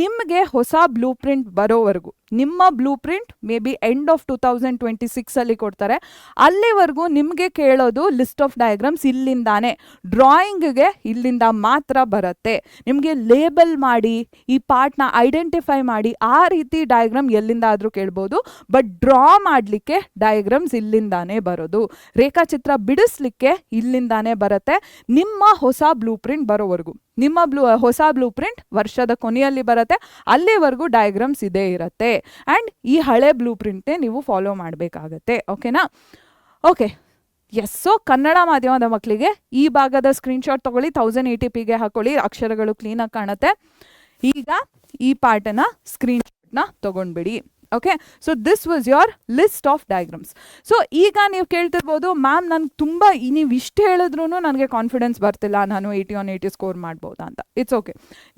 S2: ನಿಮಗೆ ಹೊಸ ಬ್ಲೂ ಪ್ರಿಂಟ್ ಬರೋವರೆಗೂ, ನಿಮ್ಮ blue print may be end of 2026 ಕೊಡ್ತಾರೆ. ಅಲ್ಲಿವರೆಗೂ ನಿಮಗೆ ಕೇಳೋದು ಲಿಸ್ಟ್ ಆಫ್ ಡಯಾಗ್ರಾಮ್ಸ್ ಇಲ್ಲಿಂದಾನೆ. ಡ್ರಾಯಿಂಗ್ಗೆ ಇಲ್ಲಿಂದ ಮಾತ್ರ ಬರುತ್ತೆ. ನಿಮಗೆ ಲೇಬಲ್ ಮಾಡಿ, ಈ ಪಾರ್ಟ್ನ ಐಡೆಂಟಿಫೈ ಮಾಡಿ, ಆ ರೀತಿ ಡಯಾಗ್ರಾಮ್ ಎಲ್ಲಿಂದ ಆದರೂ ಕೇಳ್ಬೋದು. ಬಟ್ ಡ್ರಾ ಮಾಡಲಿಕ್ಕೆ ಡಯಾಗ್ರಾಮ್ಸ್ ಇಲ್ಲಿಂದಾನೇ ಬರೋದು. ರೇಖಾಚಿತ್ರ ಬಿಡಿಸ್ಲಿಕ್ಕೆ ಇಲ್ಲಿಂದಾನೇ ಬರುತ್ತೆ, ನಿಮ್ಮ ಹೊಸ ಬ್ಲೂ ಪ್ರಿಂಟ್ ಬರೋವರೆಗೂ. ನಿಮ್ಮ ಹೊಸ ಬ್ಲೂ ಪ್ರಿಂಟ್ ವರ್ಷದ ಕೊನೆಯಲ್ಲಿ ಬರುತ್ತೆ, ಅಲ್ಲಿವರೆಗೂ ಡಯಾಗ್ರಾಮ್ಸ್ ಇದೇ ಇರುತ್ತೆ. ಆ್ಯಂಡ್ ಈ ಹಳೆ ಬ್ಲೂ ಪ್ರಿಂಟ್ನೇ ನೀವು ಫಾಲೋ ಮಾಡಬೇಕಾಗತ್ತೆ. ಓಕೆನಾ? Okay, S. ಸೊ ಕನ್ನಡ ಮಾಧ್ಯಮದ ಮಕ್ಕಳಿಗೆ ಈ ಭಾಗದ ಸ್ಕ್ರೀನ್ಶಾಟ್ ತೊಗೊಳ್ಳಿ, 1080p ಹಾಕೊಳ್ಳಿ, ಅಕ್ಷರಗಳು ಕ್ಲೀನಾಗಿ ಕಾಣುತ್ತೆ. ಈಗ ಈ ಪಾರ್ಟನ್ನ ಸ್ಕ್ರೀನ್ಶಾಟ್ನ ತೊಗೊಂಡ್ಬಿಡಿ. Okay, so this was your list of diagrams. So ಈಗ ನೀವು ಕೇಳ್ತಿರ್ಬೋದು, ಮ್ಯಾಮ್ ನನಗೆ ತುಂಬ ನೀವು ಇಷ್ಟು ಹೇಳಿದ್ರೂ ನನಗೆ ಕಾನ್ಫಿಡೆನ್ಸ್ ಬರ್ತಿಲ್ಲ, ನಾನು 80 on 80 ಸ್ಕೋರ್ ಮಾಡ್ಬೋದಾ ಅಂತ. It's okay.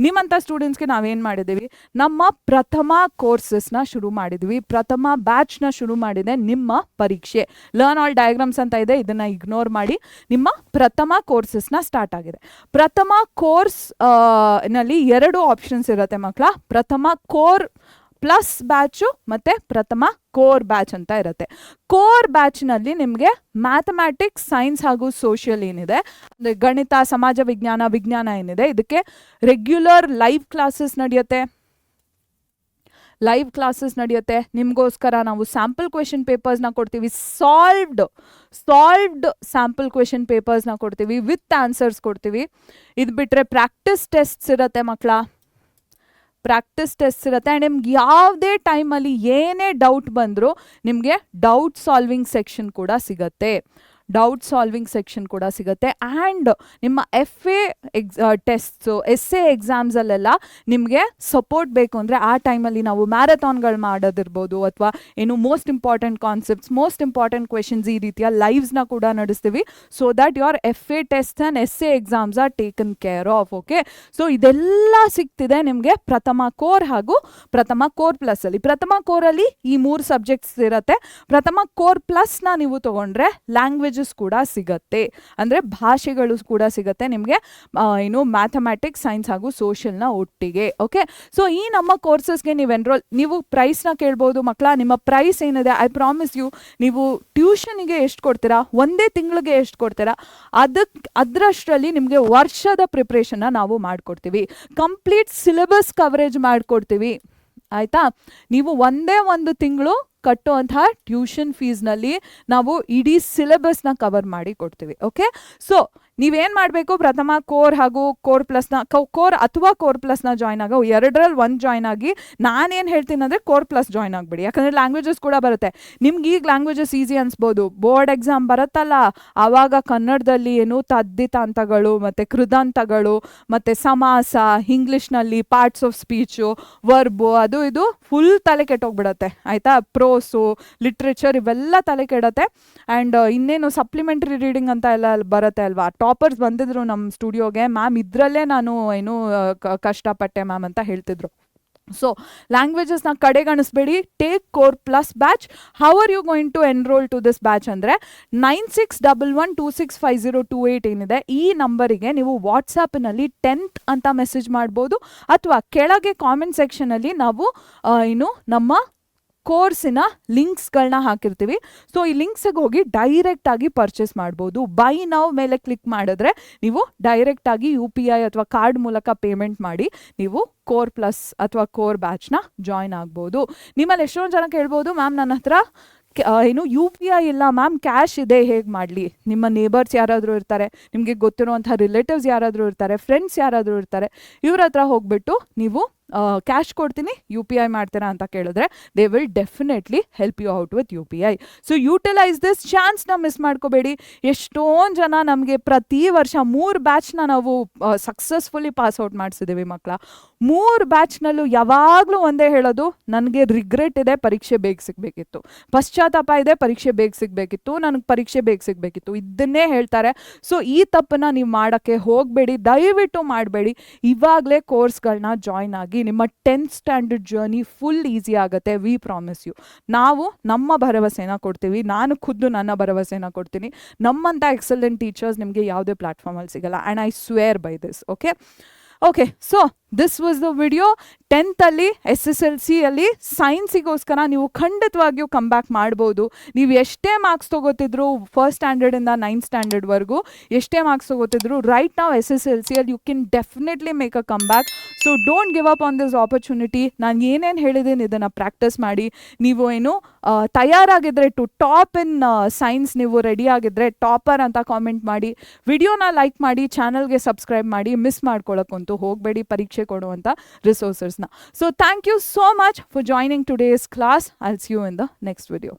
S2: ನಿಮ್ಮಂಥ ಸ್ಟೂಡೆಂಟ್ಸ್ಗೆ ನಾವೇನು ಮಾಡಿದ್ದೀವಿ, ನಮ್ಮ ಪ್ರಥಮ ಕೋರ್ಸಸ್ನ ಶುರು ಮಾಡಿದ್ವಿ, ಪ್ರಥಮ ಬ್ಯಾಚ್ನ ಶುರು ಮಾಡಿದೆ. ನಿಮ್ಮ ಪರೀಕ್ಷೆ ಲರ್ನ್ ಆಲ್ ಡಯಾಗ್ರಾಮ್ಸ್ ಅಂತ ಇದೆ, ಇದನ್ನು ಇಗ್ನೋರ್ ಮಾಡಿ. ನಿಮ್ಮ ಪ್ರಥಮ ಕೋರ್ಸಸ್ನ ಸ್ಟಾರ್ಟ್ ಆಗಿದೆ. ಪ್ರಥಮ ಕೋರ್ಸ್ ನಲ್ಲಿ 2 ಆಪ್ಷನ್ಸ್ ಇರುತ್ತೆ ಮಕ್ಕಳ. ಪ್ರಥಮ ಕೋರ್ ಪ್ಲಸ್ ಬ್ಯಾಚು ಮತ್ತು ಪ್ರಥಮ ಕೋರ್ ಬ್ಯಾಚ್ ಅಂತ ಇರುತ್ತೆ. ಕೋರ್ ಬ್ಯಾಚ್ನಲ್ಲಿ ನಿಮಗೆ ಮ್ಯಾಥಮ್ಯಾಟಿಕ್ಸ್, ಸೈನ್ಸ್ ಹಾಗೂ ಸೋಷಿಯಲ್ ಏನಿದೆ, ಅಂದರೆ ಗಣಿತ, ಸಮಾಜ ವಿಜ್ಞಾನ, ವಿಜ್ಞಾನ ಏನಿದೆ, ಇದಕ್ಕೆ ರೆಗ್ಯುಲರ್ ಲೈವ್ ಕ್ಲಾಸಸ್ ನಡೆಯುತ್ತೆ. ನಿಮಗೋಸ್ಕರ ನಾವು ಸ್ಯಾಂಪಲ್ ಕ್ವೆಶನ್ ಪೇಪರ್ಸ್ನ ಕೊಡ್ತೀವಿ, ಸಾಲ್ವ್ಡ್ ಸ್ಯಾಂಪಲ್ ಕ್ವೆಶನ್ ಪೇಪರ್ಸ್ನ ಕೊಡ್ತೀವಿ, ವಿತ್ ಆನ್ಸರ್ಸ್ ಕೊಡ್ತೀವಿ. ಇದು ಬಿಟ್ಟರೆ ಪ್ರಾಕ್ಟೀಸ್ ಟೆಸ್ಟ್ಸ್ ಇರುತ್ತೆ ಮಕ್ಕಳ, ಆ್ಯಂಡ್ ನಿಮ್ಗೆ ಯಾವುದೇ ಟೈಮಲ್ಲಿ ಏನೇ ಡೌಟ್ ಬಂದರೂ ನಿಮಗೆ ಡೌಟ್ ಸಾಲ್ವಿಂಗ್ ಸೆಕ್ಷನ್ ಕೂಡ ಸಿಗುತ್ತೆ. ಆ್ಯಂಡ್ ನಿಮ್ಮ FA ಟೆಸ್ಟ್ಸು, essay ಎಕ್ಸಾಮ್ಸಲ್ಲೆಲ್ಲ ನಿಮಗೆ ಸಪೋರ್ಟ್ ಬೇಕು ಅಂದರೆ ಆ ಟೈಮಲ್ಲಿ ನಾವು ಮ್ಯಾರಥಾನ್ಗಳು ಮಾಡೋದಿರ್ಬೋದು, ಅಥವಾ ಏನು most important concepts, most important questions, ಈ ರೀತಿಯ ಲೈವ್ಸ್ನ ಕೂಡ ನಡೆಸ್ತೀವಿ. So that your FA test and essay exams are taken care of. Okay, so ಇದೆಲ್ಲ ಸಿಗ್ತಿದೆ ನಿಮಗೆ ಪ್ರಥಮ ಕೋರ್ ಹಾಗೂ ಪ್ರಥಮ ಕೋರ್ ಪ್ಲಸ್ಸಲ್ಲಿ. ಪ್ರಥಮ ಕೋರಲ್ಲಿ ಈ 3 ಸಬ್ಜೆಕ್ಟ್ಸ್ ಇರುತ್ತೆ. ಪ್ರಥಮ ಕೋರ್ ಪ್ಲಸ್ನ ನೀವು ತೊಗೊಂಡ್ರೆ ಲ್ಯಾಂಗ್ವೇಜ್ ಕೂಡ ಸಿಗತ್ತೆ, ಅಂದರೆ ಭಾಷೆಗಳು ಕೂಡ ಸಿಗತ್ತೆ ನಿಮಗೆ, ಮ್ಯಾಥಮ್ಯಾಟಿಕ್ಸ್, ಸೈನ್ಸ್ ಹಾಗೂ ಸೋಷಿಯಲ್ನ ಒಟ್ಟಿಗೆ. ಓಕೆ, ಸೊ ಈ ನಮ್ಮ ಕೋರ್ಸಸ್ಗೆ ನೀವು ಪ್ರೈಸ್ನ ಕೇಳ್ಬೋದು ಮಕ್ಕಳ. ನಿಮ್ಮ ಪ್ರೈಸ್ ಏನಿದೆ, ಐ ಪ್ರಾಮಿಸ್ ಯು, ನೀವು ಟ್ಯೂಷನಿಗೆ ಎಷ್ಟು ಕೊಡ್ತೀರಾ, ಒಂದೇ ತಿಂಗಳಿಗೆ ಎಷ್ಟು ಕೊಡ್ತೀರಾ, ಅದರಷ್ಟರಲ್ಲಿ ನಿಮಗೆ ವರ್ಷದ ಪ್ರಿಪ್ರೇಷನ್ನ ನಾವು ಮಾಡಿಕೊಡ್ತೀವಿ. ಕಂಪ್ಲೀಟ್ ಸಿಲೆಬಸ್ ಕವರೇಜ್ ಮಾಡಿಕೊಡ್ತೀವಿ. ಆಯಿತಾ? ನೀವು ಒಂದೇ ಒಂದು ತಿಂಗಳು ಕಟ್ಟುವಂತಹ ಟ್ಯೂಷನ್ ಫೀಸ್ನಲ್ಲಿ ನಾವು ಇಡೀ ಸಿಲೆಬಸ್ನ ಕವರ್ ಮಾಡಿ ಕೊಡ್ತೀವಿ. ಓಕೆ, ಸೊ ನೀವೇನು ಮಾಡಬೇಕು, ಪ್ರಥಮ ಕೋರ್ ಹಾಗೂ ಕೋರ್ ಪ್ಲಸ್ನ ಜಾಯ್ನ್ ಆಗೋ, 2ರಲ್ಲಿ 1 ಜಾಯ್ನ್ ಆಗಿ. ನಾನೇನು ಹೇಳ್ತೀನಿ ಅಂದರೆ ಕೋರ್ ಪ್ಲಸ್ ಜಾಯ್ನ್ ಆಗಿಬಿಡಿ, ಯಾಕಂದರೆ ಲ್ಯಾಂಗ್ವೇಜಸ್ ಕೂಡ ಬರುತ್ತೆ ನಿಮ್ಗೆ. ಈಗ ಲ್ಯಾಂಗ್ವೇಜಸ್ ಈಸಿ ಅನ್ಸ್ಬೋದು, ಬೋರ್ಡ್ ಎಕ್ಸಾಮ್ ಬರುತ್ತಲ್ಲ ಆವಾಗ ಕನ್ನಡದಲ್ಲಿ ತದ್ದಿತಾಂತಗಳು ಮತ್ತು ಕೃದಂತಗಳು ಮತ್ತು ಸಮಾಸ, ಇಂಗ್ಲೀಷ್ನಲ್ಲಿ ಪಾರ್ಟ್ಸ್ ಆಫ್ ಸ್ಪೀಚು, ವರ್ಬು, ಅದು ಇದು ಫುಲ್ ತಲೆ ಕೆಟ್ಟೋಗ್ಬಿಡತ್ತೆ. ಆಯಿತಾ? ಪ್ರೋಸು, ಲಿಟ್ರೇಚರ್ ಇವೆಲ್ಲ ತಲೆ ಕೆಡತ್ತೆ. ಆ್ಯಂಡ್ ಇನ್ನೇನು ಸಪ್ಲಿಮೆಂಟ್ರಿ ರೀಡಿಂಗ್ ಅಂತ ಎಲ್ಲ ಬರುತ್ತೆ ಅಲ್ವಾ. ಟಾಪರ್ಸ್ ಬಂದಿದ್ರು ನಮ್ಮ ಸ್ಟುಡಿಯೋಗೆ, ಮ್ಯಾಮ್ ಇದರಲ್ಲೇ ನಾನು ಕಷ್ಟಪಟ್ಟೆ ಮ್ಯಾಮ್ ಅಂತ ಹೇಳ್ತಿದ್ರು. ಸೊ ಲ್ಯಾಂಗ್ವೇಜಸ್ನ ಕಡೆಗಣಿಸ್ಬೇಡಿ, take core plus batch. How are you going to enrol to this batch ಅಂದರೆ 9611265028 ಏನಿದೆ ಈ ನಂಬರಿಗೆ ನೀವು ವಾಟ್ಸಾಪ್ನಲ್ಲಿ 10th ಅಂತ ಮೆಸೇಜ್ ಮಾಡ್ಬೋದು, ಅಥವಾ ಕೆಳಗೆ ಕಾಮೆಂಟ್ ಸೆಕ್ಷನಲ್ಲಿ ನಾವು ನಮ್ಮ ಕೋರ್ಸಿನ ಲಿಂಕ್ಸ್ಗಳನ್ನ ಹಾಕಿರ್ತೀವಿ. ಸೊ ಈ ಲಿಂಕ್ಸಿಗೆ ಹೋಗಿ ಡೈರೆಕ್ಟಾಗಿ ಪರ್ಚೇಸ್ ಮಾಡ್ಬೋದು. ಬೈ ನೌ ಮೇಲೆ ಕ್ಲಿಕ್ ಮಾಡಿದ್ರೆ ನೀವು ಡೈರೆಕ್ಟಾಗಿ UPI ಅಥವಾ ಕಾರ್ಡ್ ಮೂಲಕ ಪೇಮೆಂಟ್ ಮಾಡಿ ನೀವು ಕೋರ್ ಪ್ಲಸ್ ಅಥವಾ ಕೋರ್ ಬ್ಯಾಚ್ನ ಜಾಯ್ನ್ ಆಗ್ಬೋದು. ನಿಮ್ಮಲ್ಲಿ ಎಷ್ಟೊಂದು ಜನ ಕೇಳ್ಬೋದು, ಮ್ಯಾಮ್ ನನ್ನ ಹತ್ರ ಏನು UPI ಇಲ್ಲ ಮ್ಯಾಮ್, ಕ್ಯಾಶ್ ಇದೆ, ಹೇಗೆ ಮಾಡಲಿ? ನಿಮ್ಮ ನೇಬರ್ಸ್ ಯಾರಾದರೂ ಇರ್ತಾರೆ, ನಿಮಗೆ ಗೊತ್ತಿರುವಂಥ ರಿಲೇಟಿವ್ಸ್ ಯಾರಾದರೂ ಇರ್ತಾರೆ, ಫ್ರೆಂಡ್ಸ್ ಯಾರಾದರೂ ಇರ್ತಾರೆ, ಇವ್ರ ಹತ್ರ ಹೋಗ್ಬಿಟ್ಟು ನೀವು ಕ್ಯಾಶ್ ಕೊಡ್ತೀನಿ UPI ಮಾಡ್ತೀರಾ ಅಂತ ಕೇಳಿದ್ರೆ they will definitely help you out with UPI. So utilise this ಚಾನ್ಸ್ನ ಮಿಸ್ ಮಾಡ್ಕೋಬೇಡಿ. ಎಷ್ಟೊಂದು ಜನ ನಮಗೆ ಪ್ರತಿ ವರ್ಷ 3 ಬ್ಯಾಚ್ನ ನಾವು ಸಕ್ಸಸ್ಫುಲಿ ಪಾಸ್ಔಟ್ ಮಾಡಿಸಿದ್ದೀವಿ ಮಕ್ಕಳ. 3 ಬ್ಯಾಚ್ನಲ್ಲೂ ಯಾವಾಗಲೂ ಒಂದೇ ಹೇಳೋದು, ನನಗೆ ರಿಗ್ರೆಟ್ ಇದೆ, ಪರೀಕ್ಷೆ ಬೇಗ ಸಿಗಬೇಕಿತ್ತು, ಪಶ್ಚಾತ್ತಾಪ ಇದೆ, ಪರೀಕ್ಷೆ ಬೇಗ ಸಿಗಬೇಕಿತ್ತು, ನನಗೆ ಪರೀಕ್ಷೆ ಬೇಗ ಸಿಗಬೇಕಿತ್ತು, ಇದನ್ನೇ ಹೇಳ್ತಾರೆ. ಸೊ ಈ ತಪ್ಪನ್ನ ನೀವು ಮಾಡೋಕ್ಕೆ ಹೋಗಬೇಡಿ, ದಯವಿಟ್ಟು ಮಾಡಬೇಡಿ. ಇವಾಗಲೇ ಕೋರ್ಸ್ಗಳನ್ನ ಜಾಯ್ನ್ ಆಗಿ ನಿಮ್ಮ 10th standard journey full easy ಆಗುತ್ತೆ. We promise you. ನಾವು ನಮ್ಮ ಭರವಸೆನ ಕೊಡ್ತೀವಿ, ನಾನು ಖುದ್ದು ನನ್ನ ಭರವಸೆನ ಕೊಡ್ತೀನಿ. ನಮ್ಮಂಥ ಎಕ್ಸಲೆಂಟ್ ಟೀಚರ್ಸ್ ನಿಮಗೆ ಯಾವುದೇ ಪ್ಲಾಟ್ಫಾರ್ಮಲ್ಲಿ ಸಿಗಲ್ಲ. And I square by this. Okay, so this was the video. 10th ಅಲ್ಲಿ SSLC ಅಲ್ಲಿ ಸೈನ್ಸಿಗೋಸ್ಕರ ನೀವು ಖಂಡಿತವಾಗಿಯೂ ಕಮ್ ಬ್ಯಾಕ್ ಮಾಡ್ಬೋದು. ನೀವು ಎಷ್ಟೇ ಮಾರ್ಕ್ಸ್ ತೊಗೋತಿದ್ರು, 1st ಸ್ಟ್ಯಾಂಡರ್ಡಿಂದ 9th ಸ್ಟ್ಯಾಂಡರ್ಡ್ವರೆಗೂ ಎಷ್ಟೇ ಮಾರ್ಕ್ಸ್ ತೊಗೋತಿದ್ರು, ರೈಟ್ ನಾವು SSLC ಅಲ್ಲಿ you can definitely make a come back. So don't give up on this opportunity. ನಾನು ಏನೇನು ಹೇಳಿದ್ದೀನಿ ಇದನ್ನು ಪ್ರಾಕ್ಟೀಸ್ ಮಾಡಿ. ನೀವು ಏನು ತಯಾರಾಗಿದ್ದರೆ ಟು ಟಾಪ್ ಇನ್ ಸೈನ್ಸ್, ನೀವು ರೆಡಿ ಆಗಿದ್ದರೆ ಟಾಪರ್ ಅಂತ ಕಾಮೆಂಟ್ ಮಾಡಿ, ವಿಡಿಯೋನ ಲೈಕ್ ಮಾಡಿ, ಚಾನಲ್ಗೆ ಸಬ್ಸ್ಕ್ರೈಬ್ ಮಾಡಿ. ಮಿಸ್ ಮಾಡ್ಕೊಳ್ಳೋಕ್ಕಂತೂ ಹೋಗಬೇಡಿ ಪರೀಕ್ಷೆ ಕೊಡುವಂಥ ರಿಸೋರ್ಸಸ್ನ. So thank you so much for joining today's class. I will see you in the next video.